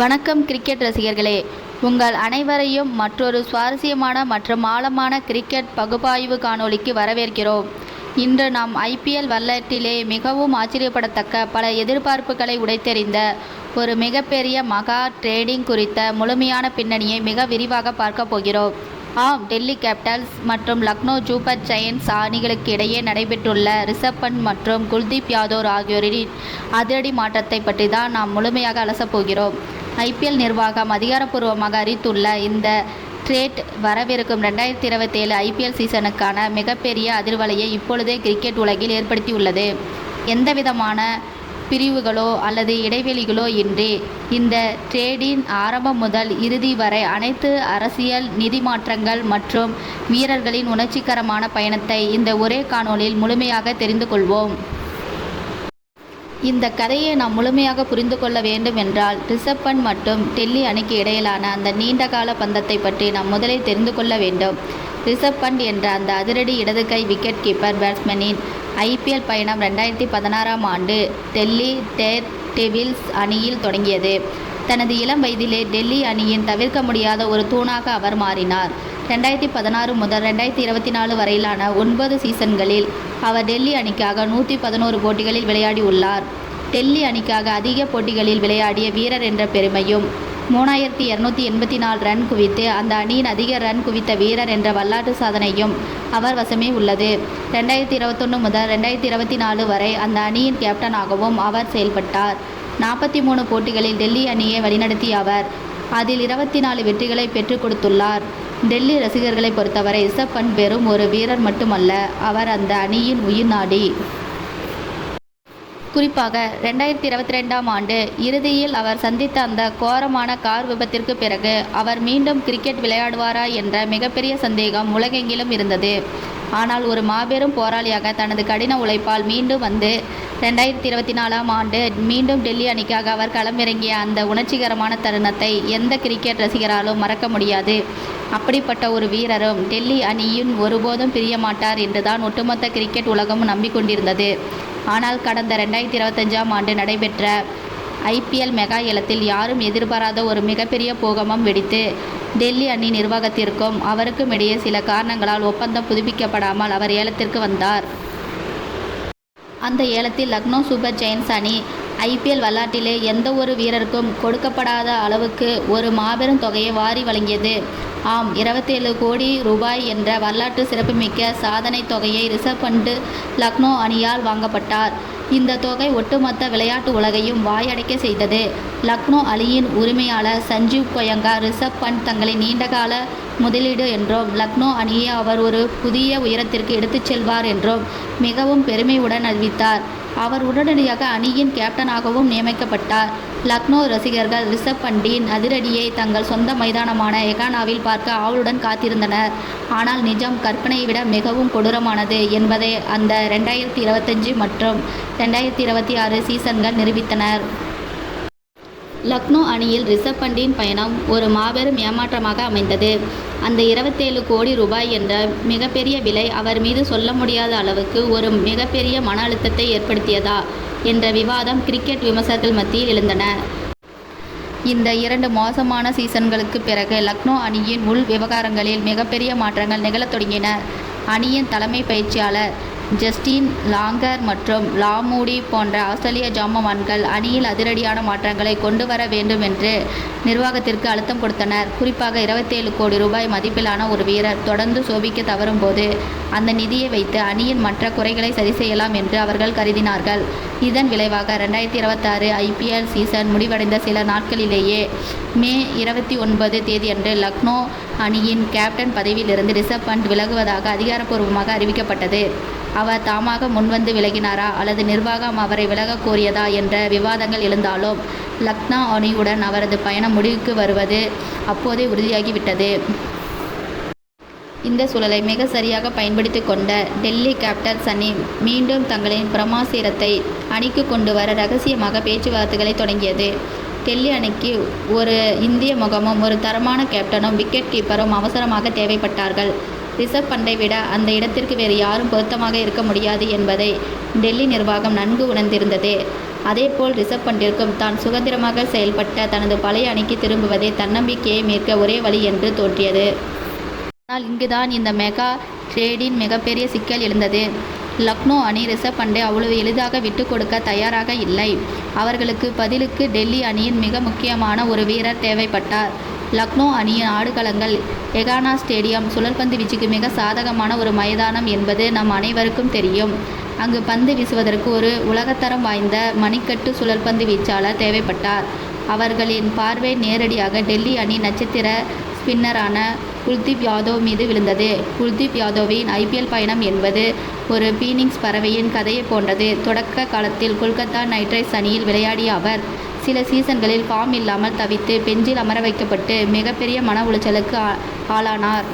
வணக்கம் கிரிக்கெட் ரசிகர்களே, உங்கள் அனைவரையும் மற்றொரு சுவாரஸ்யமான மற்றும் ஆழமான கிரிக்கெட் பகுப்பாய்வு காணொளிக்கு வரவேற்கிறோம். இன்று நாம் ஐபிஎல் வரலாற்றிலே மிகவும் ஆச்சரியப்படத்தக்க பல எதிர்பார்ப்புகளை உடைத்தெறிந்த ஒரு மிகப்பெரிய மகா ட்ரேடிங் குறித்த முழுமையான பின்னணியை மிக விரிவாக பார்க்க போகிறோம். டெல்லி கேபிட்டல்ஸ் மற்றும் லக்னோ சூப்பர் ஜெயண்ட்ஸ் அணிகளுக்கு இடையே நடைபெற்றுள்ள ரிஷப் பண்ட் மற்றும் குல்தீப் யாதவ் ஆகியோரின் அதிரடி மாற்றத்தை பற்றி தான் நாம் முழுமையாக அலசப்போகிறோம். ஐபிஎல் நிர்வாகம் அதிகாரப்பூர்வமாக அறிவித்துள்ள இந்த ட்ரேட் வரவிருக்கும் 2027 ஐபிஎல் சீசனுக்கான மிகப்பெரிய அதிர்வலையை இப்பொழுதே கிரிக்கெட் உலகில் ஏற்படுத்தியுள்ளது. எந்தவிதமான பிரிவுகளோ அல்லது இடைவெளிகளோ இன்றி இந்த ட்ரேடின் ஆரம்பம் முதல் இறுதி வரை அனைத்து அரசியல், நிதி மாற்றங்கள் மற்றும் வீரர்களின் உணர்ச்சிகரமான பயணத்தை இந்த ஒரே காணொளியில் முழுமையாக தெரிந்து கொள்வோம். இந்த கதையை நாம் முழுமையாக புரிந்து கொள்ள வேண்டும் என்றால் ரிஷப் பண்ட் மற்றும் டெல்லி அணிக்கு இடையிலான அந்த நீண்டகால பந்தத்தை பற்றி நாம் முதலில் தெரிந்து கொள்ள வேண்டும். ரிஷப் பண்ட் என்ற அந்த அதிரடி இடது கை விக்கெட் கீப்பர் பேட்ஸ்மேனின் ஐபிஎல் பயணம் 2016ஆம் ஆண்டு டெல்லி டேர் டெவில்ஸ் அணியில் தொடங்கியது. தனது இளம் வயதிலே டெல்லி அணியின் தவிர்க்க முடியாத ஒரு தூணாக அவர் மாறினார். 2016 முதல் 2024 வரையிலான 9 சீசன்களில் அவர் டெல்லி அணிக்காக 111 போட்டிகளில் விளையாடியுள்ளார். டெல்லி அணிக்காக அதிக போட்டிகளில் விளையாடிய வீரர் என்ற பெருமையும் 3284 ரன் குவித்து அந்த அணியின் அதிக ரன் குவித்த வீரர் என்ற வரலாற்று சாதனையும் அவர் வசமே உள்ளது. 2021 முதல் 2024 வரை அந்த அணியின் கேப்டனாகவும் அவர் செயல்பட்டார். 43 போட்டிகளில் டெல்லி அணியை வழிநடத்திய அவர் அதில் 24 வெற்றிகளை பெற்றுக் கொடுத்துள்ளார். டெல்லி ரசிகர்களை பொறுத்தவரை ரிஷப் பண்ட் வெறும் ஒரு வீரர் மட்டுமல்ல, அவர் அந்த அணியின் உயிர் நாடி. குறிப்பாக 2022ஆம் ஆண்டு இறுதியில் அவர் சந்தித்த அந்த கோரமான கார் விபத்திற்கு பிறகு அவர் மீண்டும் கிரிக்கெட் விளையாடுவாரா என்ற மிகப்பெரிய சந்தேகம் உலகெங்கிலும் இருந்தது. ஆனால் ஒரு மாபெரும் போராளியாக தனது கடின உழைப்பால் மீண்டும் வந்து 2024ஆம் ஆண்டு மீண்டும் டெல்லி அணிக்காக அவர் களமிறங்கிய அந்த உணர்ச்சிகரமான தருணத்தை எந்த கிரிக்கெட் ரசிகராலும் மறக்க முடியாது. அப்படிப்பட்ட ஒரு வீரரும் டெல்லி அணியின் ஒருபோதும் பிரிய மாட்டார் என்றுதான் ஒட்டுமொத்த கிரிக்கெட் உலகமும் நம்பிக்கொண்டிருந்தது. ஆனால் கடந்த 2025ஆம் ஆண்டு நடைபெற்ற ஐபிஎல் மெகா ஏலத்தில் யாரும் எதிர்பாராத ஒரு மிகப்பெரிய பூகம்பம் வெடித்து டெல்லி அணி நிர்வாகத்திற்கும் அவருக்கும் இடையே சில காரணங்களால் ஒப்பந்தம் புதுப்பிக்கப்படாமல் அவர் ஏலத்திற்கு வந்தார். அந்த ஏலத்தில் லக்னோ சூப்பர் ஜெயண்ட்ஸ் அணி ஐபிஎல் வரலாற்றிலே எந்த ஒரு வீரருக்கும் கொடுக்கப்படாத அளவுக்கு ஒரு மாபெரும் தொகையை வாரி வழங்கியது. 27 கோடி ரூபாய் என்ற வரலாற்று சிறப்புமிக்க சாதனை தொகையை ரிஷப் பண்ட் லக்னோ அணியால் வாங்கப்பட்டார். இந்த தொகை ஒட்டுமொத்த விளையாட்டு உலகையும் வாயடைக்க செய்தது. லக்னோ அணியின் உரிமையாளர் சஞ்சீவ் கோயங்கா ரிஷப் பண்ட் தங்களின் நீண்டகால முதலீடு என்றும் லக்னோ அணியை அவர் ஒரு புதிய உயரத்திற்கு எடுத்துச் செல்வார் என்றும் மிகவும் பெருமையுடன் அறிவித்தார். அவர் உடனடியாக அணியின் கேப்டனாகவும் நியமிக்கப்பட்டார். லக்னோ ரசிகர்கள் ரிஷப் பண்டின் அதிரடியை தங்கள் சொந்த மைதானமான எகானாவில் பார்க்க ஆவலுடன் காத்திருந்தனர். ஆனால் நிஜம் கற்பனையை விட மிகவும் கொடூரமானது என்பதை அந்த 2025 மற்றும் 2026 சீசன்கள் நிரூபித்தனர். லக்னோ அணியில் ரிஷப் பண்டின் பயணம் ஒரு மாபெரும் ஏமாற்றமாக அமைந்தது. அந்த 27 கோடி ரூபாய் என்ற மிகப்பெரிய விலை அவர் மீது சொல்ல முடியாத அளவுக்கு ஒரு மிகப்பெரிய மன அழுத்தத்தை ஏற்படுத்தியதா என்ற விவாதம் கிரிக்கெட் விமர்சகர்கள் மத்தியில் எழுந்தன. இந்த 2 மோசமான சீசன்களுக்கு பிறகு லக்னோ அணியின் உள் விவகாரங்களில் மிகப்பெரிய மாற்றங்கள் நிகழத் தொடங்கின. அணியின் தலைமை பயிற்சியாளர் ஜஸ்டின் லாங்கர் மற்றும் லாமூடி போன்ற ஆஸ்திரேலிய ஜாம்பவான்கள் அணியில் அதிரடியான மாற்றங்களை கொண்டு வர வேண்டும் என்று நிர்வாகத்திற்கு அழுத்தம் கொடுத்தனர். குறிப்பாக 27 கோடி ரூபாய் மதிப்பிலான ஒரு வீரர் தொடர்ந்து சோபிக்க தவறும் போது அந்த நிதியை வைத்து அணியின் மற்ற குறைகளை சரி செய்யலாம் என்று அவர்கள் கருதினார்கள். இதன் விளைவாக 2026 ஐபிஎல் சீசன் முடிவடைந்த சில நாட்களிலேயே மே 29 தேதியன்று லக்னோ அணியின் கேப்டன் பதவியிலிருந்து ரிஷப் பண்ட் விலகுவதாக அதிகாரப்பூர்வமாக அறிவிக்கப்பட்டது. அவர் தாமாக முன்வந்து விலகினாரா அல்லது நிர்வாகம் அவரை விலக கோரியதா என்ற விவாதங்கள் எழுந்தாலும் லக்னோ அணியுடன் அவரது பயணம் முடிவுக்கு வருவது அப்போதே உறுதியாகிவிட்டது. இந்த சூழலை மிக சரியாக பயன்படுத்தி கொண்ட டெல்லி கேபிட்டல்ஸ் அணி மீண்டும் தங்களின் பிரமாசீரத்தை அணிக்கு கொண்டு வர ரகசியமாக பேச்சுவார்த்தைகளை தொடங்கியது. டெல்லி அணிக்கு ஒரு இந்திய முகமும் ஒரு தரமான கேப்டனும் விக்கெட் கீப்பரும் அவசரமாக தேவைப்பட்டார்கள். ரிஷப் பண்டை விட அந்த இடத்திற்கு வேறு யாரும் பொருத்தமாக இருக்க முடியாது என்பதை டெல்லி நிர்வாகம் நன்கு உணர்ந்திருந்தது. அதேபோல் ரிஷப் பண்டிற்கும் தான் சுதந்திரமாக செயல்பட்ட தனது பழைய அணிக்கு திரும்புவதே தன்னம்பிக்கையை மீட்க ஒரே வழி என்று தோன்றியது. ஆனால் இங்குதான் இந்த மெகா ட்ரேடின் மிகப்பெரிய சிக்கல் எழுந்தது. லக்னோ அணி ரிஷப் பண்டை அவ்வளவு எளிதாக விட்டு கொடுக்க தயாராக இல்லை. அவர்களுக்கு பதிலுக்கு டெல்லி அணியின் மிக முக்கியமான ஒரு வீரர் தேவைப்பட்டார். லக்னோ அணியின் ஆடுகளங்கள் எகானா ஸ்டேடியம் சுழற்பந்து வீச்சுக்கு மிக சாதகமான ஒரு மைதானம் என்பது நம் அனைவருக்கும் தெரியும். அங்கு பந்து வீசுவதற்கு ஒரு உலகத்தரம் வாய்ந்த மணிக்கட்டு சுழற்பந்து வீச்சாளர் தேவைப்பட்டார். அவர்களின் பார்வை நேரடியாக டெல்லி அணி நட்சத்திர ஸ்பின்னரான குல்தீப் யாதவ் மீது விழுந்தது. குல்தீப் யாதவின் ஐபிஎல் பயணம் என்பது ஒரு பீனிக்ஸ் பறவையின் கதையை போன்றது. தொடக்க காலத்தில் கொல்கத்தா நைட் ரைடர்ஸ் அணியில் விளையாடிய அவர் சில சீசன்களில் ஃபார்ம் இல்லாமல் தவித்து பெஞ்சில் அமர வைக்கப்பட்டு மிகப்பெரிய மன உளைச்சலுக்கு ஆளானார்.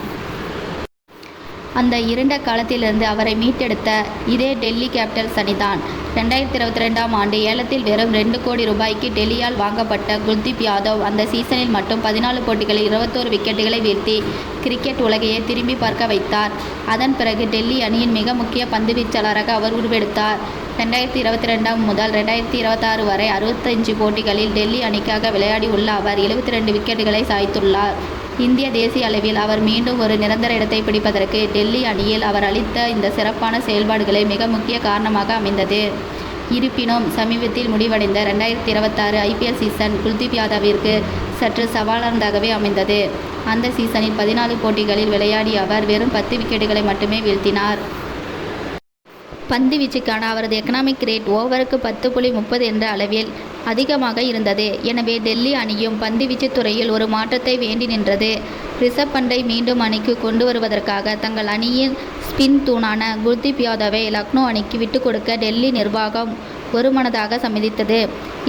அந்த இருண்ட காலத்திலிருந்து அவரை மீட்டெடுத்த இதே டெல்லி கேபிட்டல்ஸ் அணிதான். 2022ஆம் ஆண்டு ஏலத்தில் வெறும் 2 கோடி ரூபாய்க்கு டெல்லியால் வாங்கப்பட்ட குல்தீப் யாதவ் அந்த சீசனில் மட்டும் 14 போட்டிகளில் 21 விக்கெட்டுகளை வீழ்த்தி கிரிக்கெட் உலகையே திரும்பி பார்க்க வைத்தார். அதன் பிறகு டெல்லி அணியின் மிக முக்கிய பந்து வீச்சாளராக அவர் உருவெடுத்தார். 2022 முதல் 2026 வரை 65 போட்டிகளில் டெல்லி அணிக்காக விளையாடி உள்ள அவர் 72 விக்கெட்டுகளை சாய்த்துள்ளார். இந்திய தேசிய அளவில் அவர் மீண்டும் ஒரு நிரந்தர இடத்தை பிடிப்பதற்கு டெல்லி அணியில் அவர் அளித்த இந்த சிறப்பான செயல்பாடுகளே மிக முக்கிய காரணமாக அமைந்தது. இருப்பினும் சமீபத்தில் முடிவடைந்த 2026 ஐபிஎல் சீசன் குல்தீப் யாதவிற்கு சற்று சவாலானதாகவே அமைந்தது. அந்த சீசனில் 14 போட்டிகளில் விளையாடிய அவர் வெறும் 10 விக்கெட்டுகளை மட்டுமே வீழ்த்தினார். பந்து வீச்சுக்கான அவரது எக்கனாமிக் ரேட் ஓவருக்கு 10.30 என்ற அளவில் அதிகமாக இருந்தது. எனவே டெல்லி அணியும் பந்துவீச்சு துறையில் ஒரு மாற்றத்தை வேண்டி நின்றது. ரிஷப் பண்டை மீண்டும் அணிக்கு கொண்டு வருவதற்காக தங்கள் அணியின் ஸ்பின் தூணான குல்தீப் யாதவை லக்னோ அணிக்கு விட்டுக் கொடுக்க டெல்லி நிர்வாகம் ஒருமனதாக சம்மதித்தது.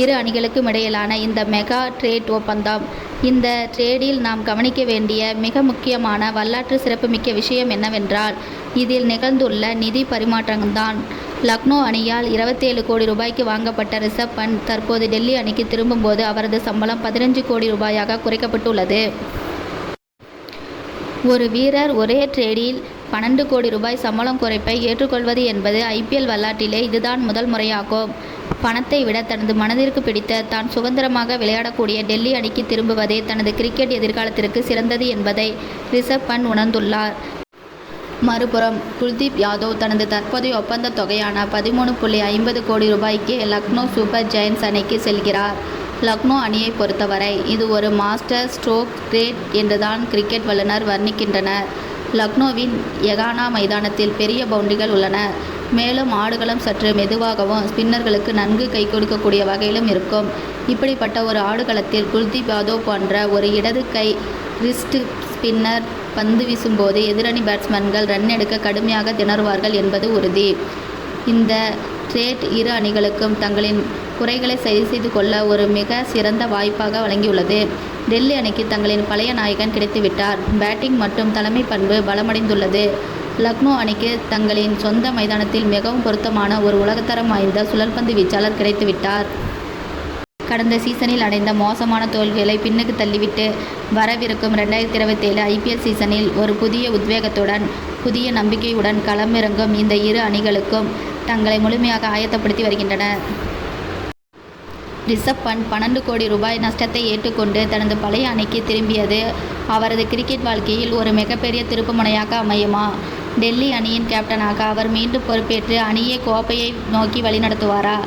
இரு அணிகளுக்கும் இடையிலான இந்த மெகா ட்ரேட் ஒப்பந்தம். இந்த ட்ரேடில் நாம் கவனிக்க வேண்டிய மிக முக்கியமான வரலாற்று சிறப்புமிக்க விஷயம் என்னவென்றால் இதில் நிகழ்ந்துள்ள நிதி பரிமாற்றம்தான். லக்னோ அணியால் 27 கோடி ரூபாய்க்கு வாங்கப்பட்ட ரிஷப் பண்ட் தற்போது டெல்லி அணிக்கு திரும்பும்போது அவரது சம்பளம் 15 கோடி ரூபாயாக குறைக்கப்பட்டுள்ளது. ஒரு வீரர் ஒரே ட்ரேடில் 12 கோடி ரூபாய் சம்பளம் குறைப்பை ஏற்றுக்கொள்வது என்பது ஐபிஎல் வரலாற்றிலே இதுதான் முதல் முறையாகும். பணத்தை விட தனது மனதிற்கு பிடித்த தான் சுதந்திரமாக விளையாடக்கூடிய டெல்லி அணிக்கு திரும்புவதே தனது கிரிக்கெட் எதிர்காலத்திற்கு சிறந்தது என்பதை ரிஷப் பண்ட் உணர்ந்துள்ளார். மறுபுறம் குல்தீப் யாதவ் தனது தற்போதைய ஒப்பந்த தொகையான 13.50 கோடி ரூபாய்க்கு லக்னோ சூப்பர் ஜெயண்ட்ஸ் அணிக்கு செல்கிறார். லக்னோ அணியை பொறுத்தவரை இது ஒரு மாஸ்டர் ஸ்ட்ரோக் ரேட் என்றுதான் கிரிக்கெட் வல்லுநர் வர்ணிக்கின்றனர். லக்னோவின் எகானா மைதானத்தில் பெரிய பவுண்டரிகள் உள்ளன. மேலும் ஆடுகளம் சற்று மெதுவாகவும் ஸ்பின்னர்களுக்கு நன்கு கை கொடுக்கக்கூடிய வகையிலும் இருக்கும். இப்படிப்பட்ட ஒரு ஆடுகளத்தில் குல்தீப் யாதவ் போன்ற ஒரு இடது கை ரிஸ்ட் ஸ்பின்னர் பந்து வீசும்போது எதிரணி பேட்ஸ்மேன்கள் ரன் எடுக்க கடுமையாக திணறுவார்கள் என்பது உறுதி. இந்த ட்ரேட் இரு அணிகளுக்கும் தங்களின் குறைகளை சரி செய்து கொள்ள ஒரு மிக சிறந்த வாய்ப்பாக வழங்கியுள்ளது. டெல்லி அணிக்கு தங்களின் பழைய நாயகன் கிடைத்துவிட்டார். பேட்டிங் மற்றும் தலைமை பண்பு பலமடைந்துள்ளது. லக்னோ அணிக்கு தங்களின் சொந்த மைதானத்தில் மிகவும் பொருத்தமான ஒரு உலகத்தரம் வாய்ந்த சுழற்பந்து வீச்சாளர் கிடைத்துவிட்டார். கடந்த சீசனில் அடைந்த மோசமான தோல்விகளை பின்னுக்கு தள்ளிவிட்டு வரவிருக்கும் 2027 ஐபிஎல் சீசனில் ஒரு புதிய உத்வேகத்துடன் புதிய நம்பிக்கையுடன் களமிறங்கும் இந்த இரு அணிகளுக்கும் தங்களை முழுமையாக ஆயத்தப்படுத்தி வருகின்றனர். ரிஷப் பண்ட் 12 கோடி ரூபாய் நஷ்டத்தை ஏற்றுக்கொண்டு தனது பழைய அணிக்கு திரும்பியது அவரது கிரிக்கெட் வாழ்க்கையில் ஒரு மிகப்பெரிய திருப்புமுனையாக அமையுமா? டெல்லி அணியின் கேப்டனாக அவர் மீண்டும் பொறுப்பேற்று அணியை கோப்பையை நோக்கி வழிநடத்துவாரா?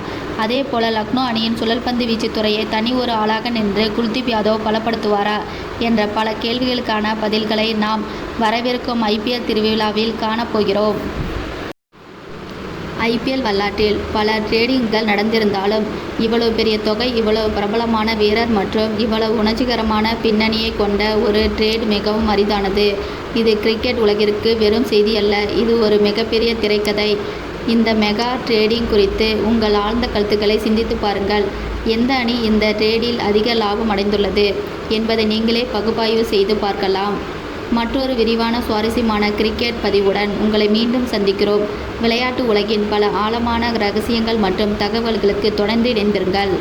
அதேபோல லக்னோ அணியின் சுழற்பந்து வீச்சு துறையை தனி ஒரு ஆளாக நின்று குல்தீப் யாதவ் பலப்படுத்துவாரா என்ற பல கேள்விகளுக்கான பதில்களை நாம் வரவிருக்கும் ஐபிஎல் திருவிழாவில் காணப்போகிறோம். ஐபிஎல் வரலாற்றில் பல ட்ரேடிங்கள் நடந்திருந்தாலும் இவ்வளவு பெரிய தொகை, இவ்வளவு பிரபலமான வீரர் மற்றும் இவ்வளவு உணர்ச்சிகரமான பின்னணியை கொண்ட ஒரு ட்ரேட் மிகவும் அரிதானது. இது கிரிக்கெட் உலகிற்கு வெறும் செய்தி அல்ல, இது ஒரு மிகப்பெரிய திரைக்கதை. இந்த மெகா ட்ரேடிங் குறித்து உங்கள் ஆழ்ந்த கருத்துக்களை சிந்தித்து பாருங்கள். எந்த அணி இந்த ட்ரேடில் அதிக லாபம் அடைந்துள்ளது என்பதை நீங்களே பகுப்பாய்வு செய்து பார்க்கலாம். மற்றொரு விரிவான சுவாரஸ்யமான கிரிக்கெட் பதிவுடன் உங்களை மீண்டும் சந்திக்கிறோம். விளையாட்டு உலகின் பல ஆழமான ரகசியங்கள் மற்றும் தகவல்களுக்கு தொடர்ந்து இணைந்திருங்கள்.